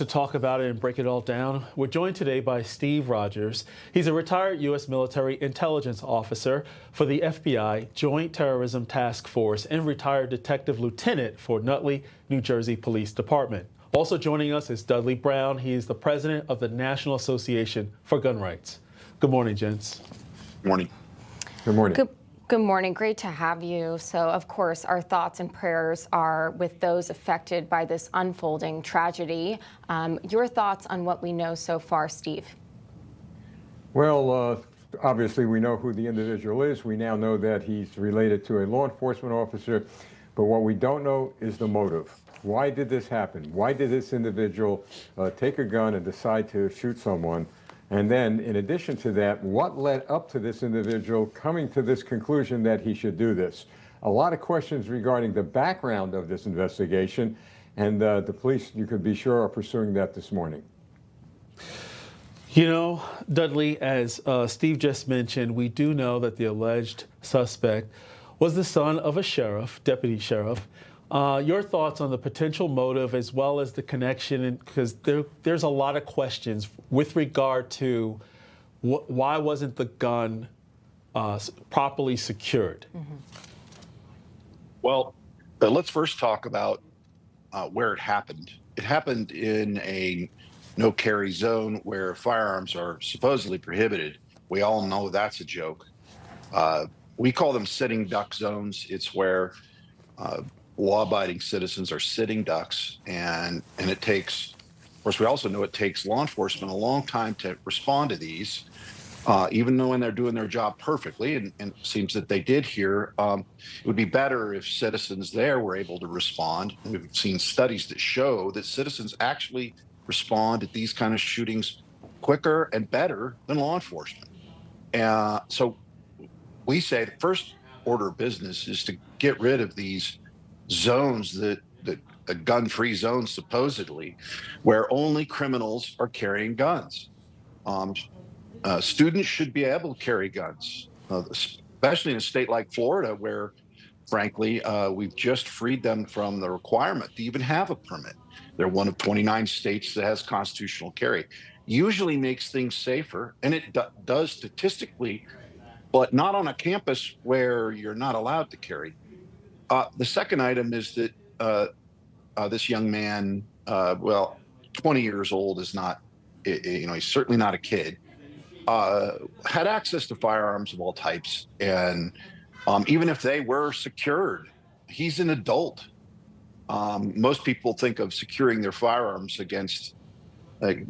To talk about it and break it all down, we're joined today by Steve Rogers. He's a retired U.S. military intelligence officer for the FBI Joint Terrorism Task Force and retired detective lieutenant for Nutley, New Jersey Police Department. Also joining us is Dudley Brown. He is the president of the National Association for Gun Rights. Good morning, gents. Morning. Good morning. Good morning. Great to have you. So, of course, our thoughts and prayers are with those affected by this unfolding tragedy. Your thoughts on what we know so far, Steve? Well, obviously, we know who the individual is. We now know that he's related to a law enforcement officer. But what we don't know is the motive. Why did this happen? Why did this individual take a gun and decide to shoot someone? And then, in addition to that, what led up to this individual coming to this conclusion that he should do this? A lot of questions regarding the background of this investigation, and the police, you could be sure, are pursuing that this morning. You know, Dudley, as Steve just mentioned, we do know that the alleged suspect was the son of a sheriff, deputy sheriff. Your thoughts on the potential motive as well as the connection, because there's a lot of questions with regard to why wasn't the gun properly secured? Mm-hmm. Well, let's first talk about where it happened. It happened in a no-carry zone where firearms are supposedly prohibited. We all know that's a joke. We call them sitting duck zones. It's where law-abiding citizens are sitting ducks, and it takes, of course, we also know it takes law enforcement a long time to respond to these, even though when they're doing their job perfectly, and it seems that they did here. It would be better if citizens there were able to respond. We've seen studies that show that citizens actually respond to these kind of shootings quicker and better than law enforcement. So we say the first order of business is to get rid of these zones, that gun-free zones supposedly, where only criminals are carrying guns. Students should be able to carry guns, especially in a state like Florida, where, frankly, we've just freed them from the requirement to even have a permit. They're one of 29 states that has constitutional carry. Usually makes things safer, and it does statistically, but not on a campus where you're not allowed to carry. The second item is that this young man, 20 years old is not, he's certainly not a kid, had access to firearms of all types. And even if they were secured, he's an adult. Most people think of securing their firearms against a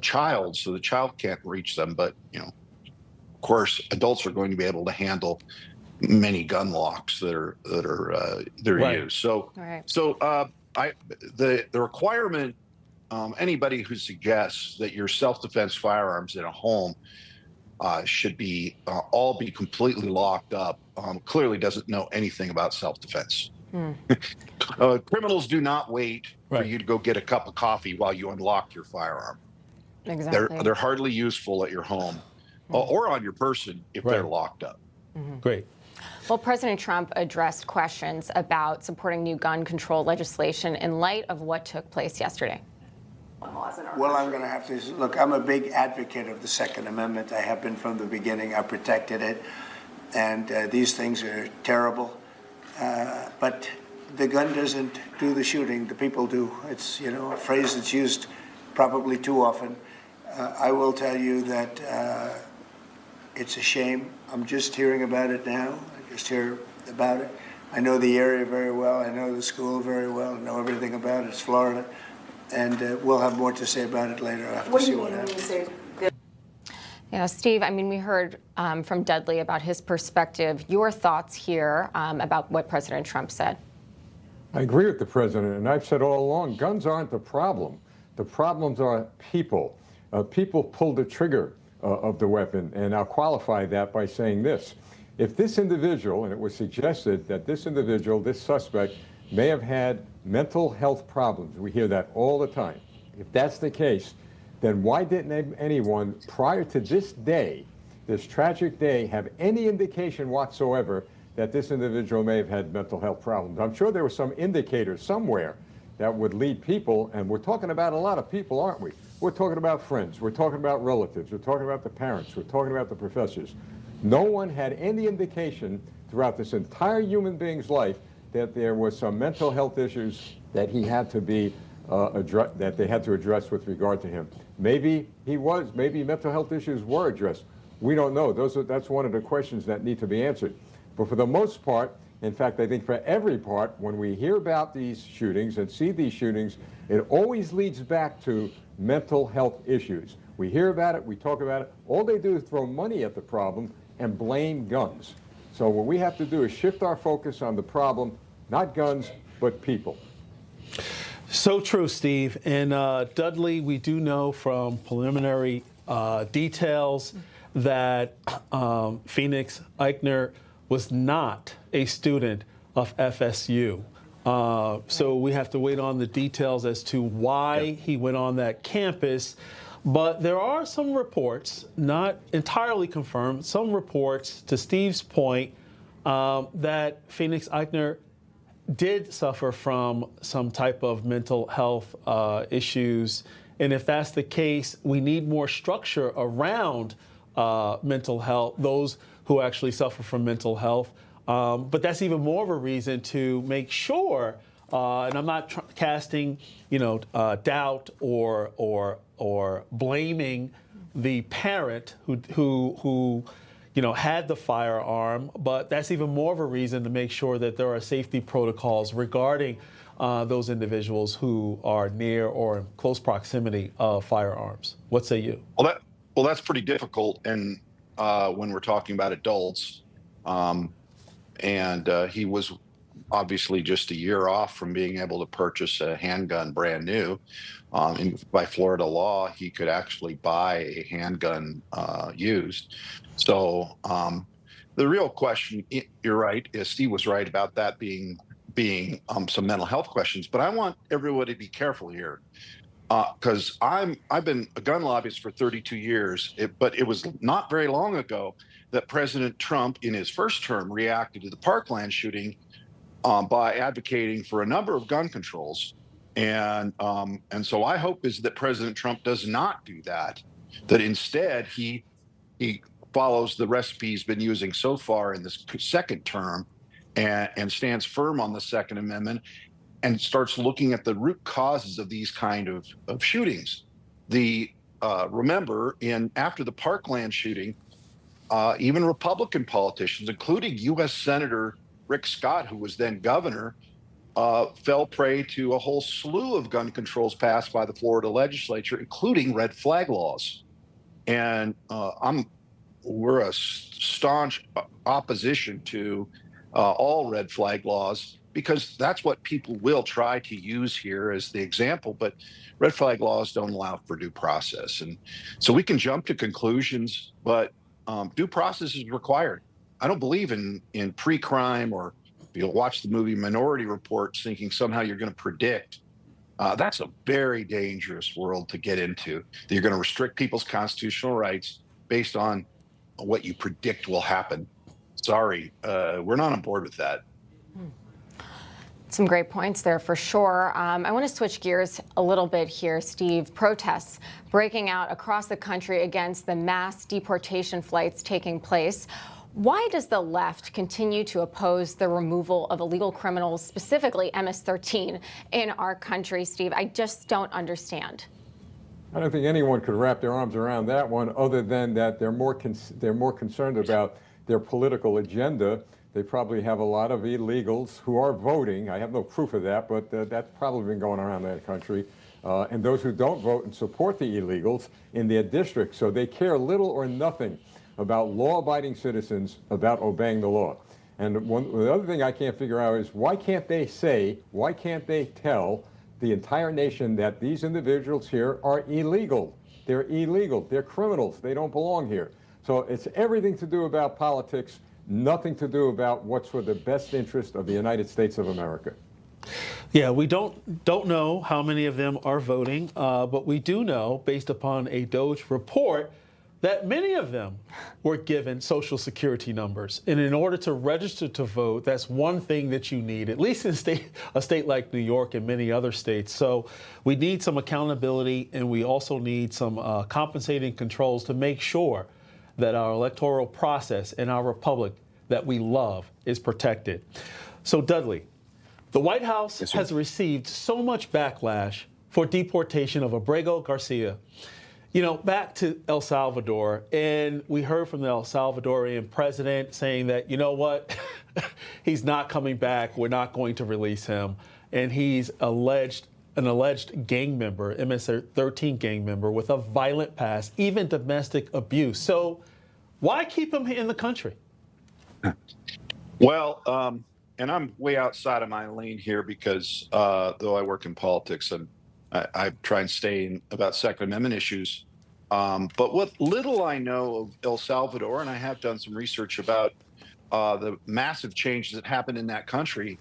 child, so the child can't reach them. But, of course, adults are going to be able to handle many gun locks that are right. used. So, right. The requirement, anybody who suggests that your self-defense firearms in a home should be all be completely locked up clearly doesn't know anything about self-defense. Criminals do not wait for you to go get a cup of coffee while you unlock your firearm. Exactly. They're hardly useful at your home or on your person if they're locked up. Mm-hmm. Great. Well, President Trump addressed questions about supporting new gun control legislation in light of what took place yesterday. Well, I'm going to have to look. I'm a big advocate of the Second Amendment. I have been from the beginning. I protected it, and these things are terrible. But the gun doesn't do the shooting. The people do. It's a phrase that's used probably too often. I will tell you that it's a shame. I'm just hearing about it now. I just hear about it. I know the area very well. I know the school very well. I know everything about it. It's Florida. And we'll have more to say about it later. I have to see what happens. Yeah, Steve, I mean, we heard from Dudley about his perspective. Your thoughts here about what President Trump said? I agree with the president, and I've said all along, guns aren't the problem. The problems are people. People pull the trigger of the weapon, and I'll qualify that by saying this. If this individual, and it was suggested that this individual, this suspect, may have had mental health problems, we hear that all the time. If that's the case, then why didn't anyone prior to this day, this tragic day, have any indication whatsoever that this individual may have had mental health problems? I'm sure there was some indicator somewhere that would lead people, and we're talking about a lot of people, aren't we? We're talking about friends, we're talking about relatives, we're talking about the parents, we're talking about the professors. No one had any indication throughout this entire human being's life that there was some mental health issues that he had to be that they had to address with regard to him. Maybe maybe mental health issues were addressed. We don't know. That's one of the questions that need to be answered. But for the most part, in fact, I think for every part, when we hear about these shootings and see these shootings, it always leads back to mental health issues. We hear about it, we talk about it. All they do is throw money at the problem and blame guns. So what we have to do is shift our focus on the problem, not guns, but people. So true, Steve. And Dudley, we do know from preliminary details that Phoenix Eichner was not a student of FSU. So we have to wait on the details as to why he went on that campus. But there are some reports, not entirely confirmed, some reports, to Steve's point, that Phoenix Eichner did suffer from some type of mental health issues. And if that's the case, we need more structure around mental health, those who actually suffer from mental health. But that's even more of a reason to make sure, and I'm not casting, doubt or blaming the parent who had the firearm, but that's even more of a reason to make sure that there are safety protocols regarding those individuals who are near or in close proximity of firearms. What say you? Well, that's pretty difficult, and when we're talking about adults, and he was obviously just a year off from being able to purchase a handgun brand new. By Florida law, he could actually buy a handgun used. So the real question, you're right, Steve was right about that being some mental health questions. But I want everybody to be careful here, because I've been a gun lobbyist for 32 years, but it was not very long ago that President Trump, in his first term, reacted to the Parkland shooting by advocating for a number of gun controls. And so I hope is that President Trump does not do that, that instead he follows the recipe he's been using so far in this second term and stands firm on the Second Amendment and starts looking at the root causes of these kind of shootings. Remember, after the Parkland shooting, even Republican politicians, including U.S. Senator Rick Scott, who was then governor, fell prey to a whole slew of gun controls passed by the Florida legislature, including red flag laws. And we're a staunch opposition to all red flag laws, because that's what people will try to use here as the example. But red flag laws don't allow for due process. And so we can jump to conclusions, but due process is required. I don't believe in pre-crime, or you'll watch the movie Minority Report thinking somehow you're going to predict. That's a very dangerous world to get into. That you're going to restrict people's constitutional rights based on what you predict will happen. Sorry, we're not on board with that. Some great points there for sure. I want to switch gears a little bit here, Steve. Protests breaking out across the country against the mass deportation flights taking place. Why does the left continue to oppose the removal of illegal criminals, specifically MS-13, in our country, Steve? I just don't understand. I don't think anyone could wrap their arms around that one, other than that they're more concerned about their political agenda. They probably have a lot of illegals who are voting. I have no proof of that, but that's probably been going around that country. And those who don't vote and support the illegals in their district. So they care little or nothing about law-abiding citizens, about obeying the law. And the other thing I can't figure out is why can't they tell the entire nation that these individuals here are illegal? They're illegal. They're criminals. They don't belong here. So it's everything to do about politics, nothing to do about what's for the best interest of the United States of America. Yeah, we don't know how many of them are voting, but we do know, based upon a DOJ report, that many of them were given Social Security numbers. And in order to register to vote, that's one thing that you need, at least in a state like New York and many other states. So we need some accountability, and we also need some compensating controls to make sure that our electoral process and our republic that we love is protected. So Dudley, the White House has received so much backlash for deportation of Abrego Garcia, back to El Salvador. And we heard from the El Salvadorian president saying that, you know what, he's not coming back. We're not going to release him. And he's an alleged gang member, MS-13 gang member with a violent past, even domestic abuse. So why keep him in the country? Well, and I'm way outside of my lane here because though I work in politics and I try and stay in about Second Amendment issues. But what little I know of El Salvador, and I have done some research about the massive changes that happened in that country,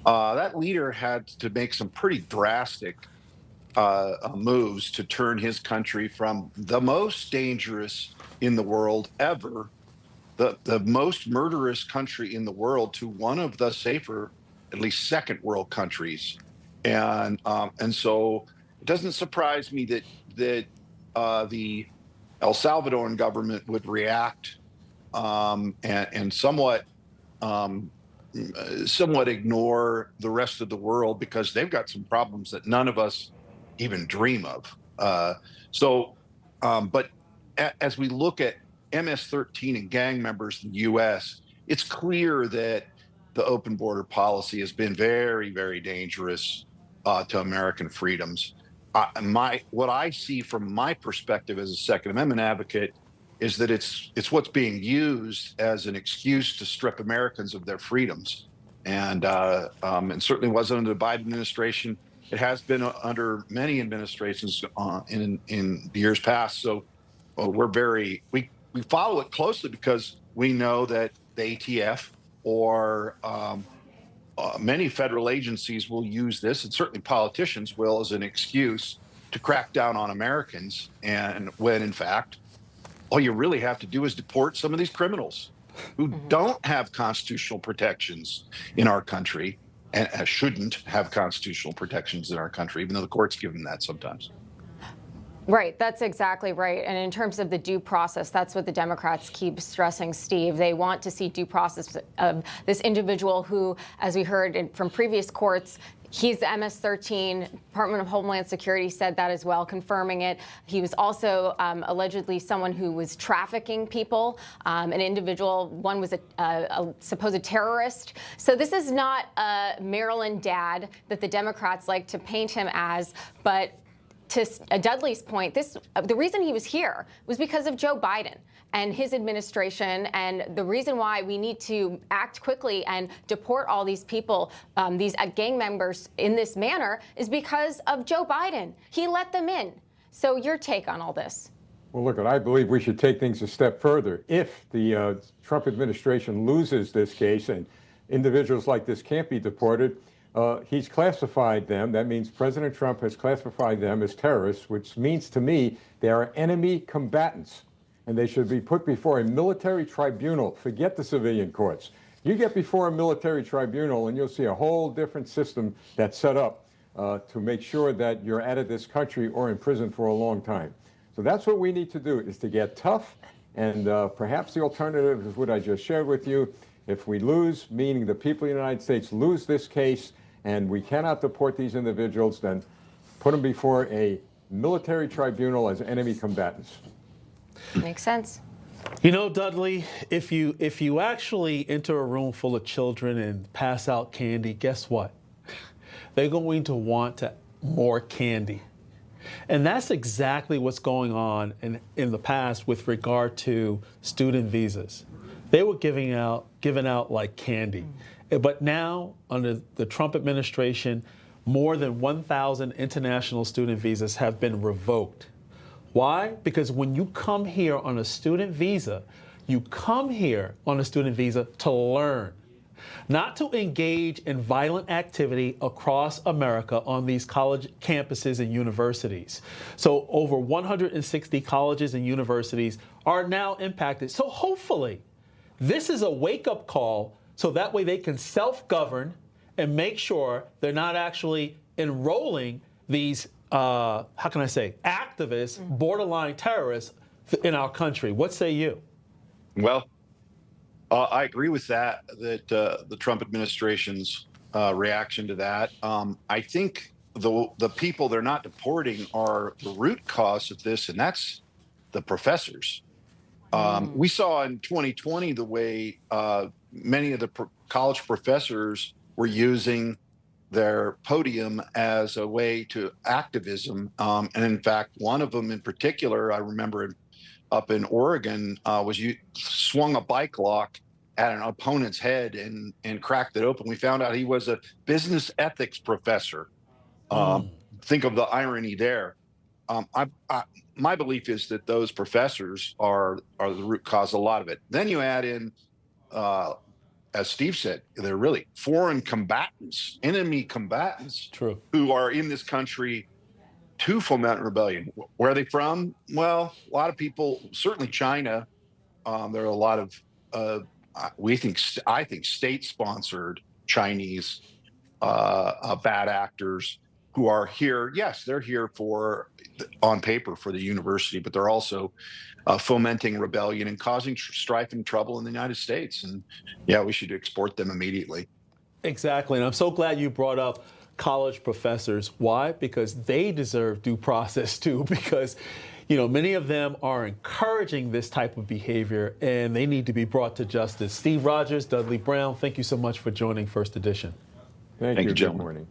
that leader had to make some pretty drastic moves to turn his country from the most dangerous in the world ever, the most murderous country in the world, to one of the safer, at least second world countries. And so it doesn't surprise me that the El Salvadoran government would react and somewhat ignore the rest of the world, because they've got some problems that none of us even dream of. But as we look at MS-13 and gang members in the U.S., it's clear that the open border policy has been very, very dangerous to American freedoms. What I see from my perspective as a Second Amendment advocate is that it's what's being used as an excuse to strip Americans of their freedoms, and certainly wasn't under the Biden administration. It has been under many administrations in the years past. So we follow it closely because we know that the ATF or many federal agencies will use this, and certainly politicians will, as an excuse to crack down on Americans. And when, in fact, all you really have to do is deport some of these criminals who don't have constitutional protections in our country, and shouldn't have constitutional protections in our country, even though the courts give them that sometimes. Right, that's exactly right. And in terms of the due process, that's what the Democrats keep stressing, Steve. They want to see due process of this individual who, as we heard from previous courts, he's the MS-13. Department of Homeland Security said that as well, confirming it. He was also allegedly someone who was trafficking people, an individual. One was a supposed terrorist. So this is not a Maryland dad that the Democrats like to paint him as, but to Dudley's point, the reason he was here was because of Joe Biden and his administration, and the reason why we need to act quickly and deport all these people, these gang members, in this manner is because of Joe Biden. He let them in. So your take on all this? Well, look, I believe we should take things a step further. If the Trump administration loses this case and individuals like this can't be deported, he's classified them. That means President Trump has classified them as terrorists, which means to me they are enemy combatants, and they should be put before a military tribunal. Forget the civilian courts. You get before a military tribunal and you'll see a whole different system that's set up to make sure that you're out of this country or in prison for a long time. So that's what we need to do, is to get tough, and perhaps the alternative is what I just shared with you. If we lose, meaning the people of the United States lose this case, and we cannot deport these individuals, then put them before a military tribunal as enemy combatants. Makes sense. You know, Dudley, if you actually enter a room full of children and pass out candy, guess what? They're going to want more candy. And that's exactly what's going on in the past with regard to student visas. They were given out like candy. But now, under the Trump administration, more than 1,000 international student visas have been revoked. Why? Because when you come here on a student visa, you come here on a student visa to learn. not to engage in violent activity across America on these college campuses and universities. So over 160 colleges and universities are now impacted. So hopefully this is a wake-up call so that way they can self-govern and make sure they're not actually enrolling these, how can I say, activists, borderline terrorists in our country. What say you? Well, I agree with that, the Trump administration's reaction to that. I think the people they're not deporting are the root cause of this, and that's the professors. We saw in 2020 the way many of the college professors were using their podium as a way to activism. And in fact, one of them in particular, I remember up in Oregon, swung a bike lock at an opponent's head and cracked it open. We found out he was a business ethics professor. Think of the irony there. My belief is that those professors are the root cause of a lot of it. Then you add in, as Steve said, they're really foreign combatants, enemy combatants, True, who are in this country to foment rebellion. Where are they from? Well, a lot of people, certainly China. There are a lot of, I think, state-sponsored Chinese bad actors who are here. Yes, they're here on paper for the university, but they're also fomenting rebellion and causing strife and trouble in the United States. And yeah, we should export them immediately. exactly. And I'm so glad you brought up college professors. Why? Because they deserve due process too, because many of them are encouraging this type of behavior and they need to be brought to justice. Steve Rogers, Dudley Brown, thank you so much for joining First Edition. Thank you, gentlemen. Good morning.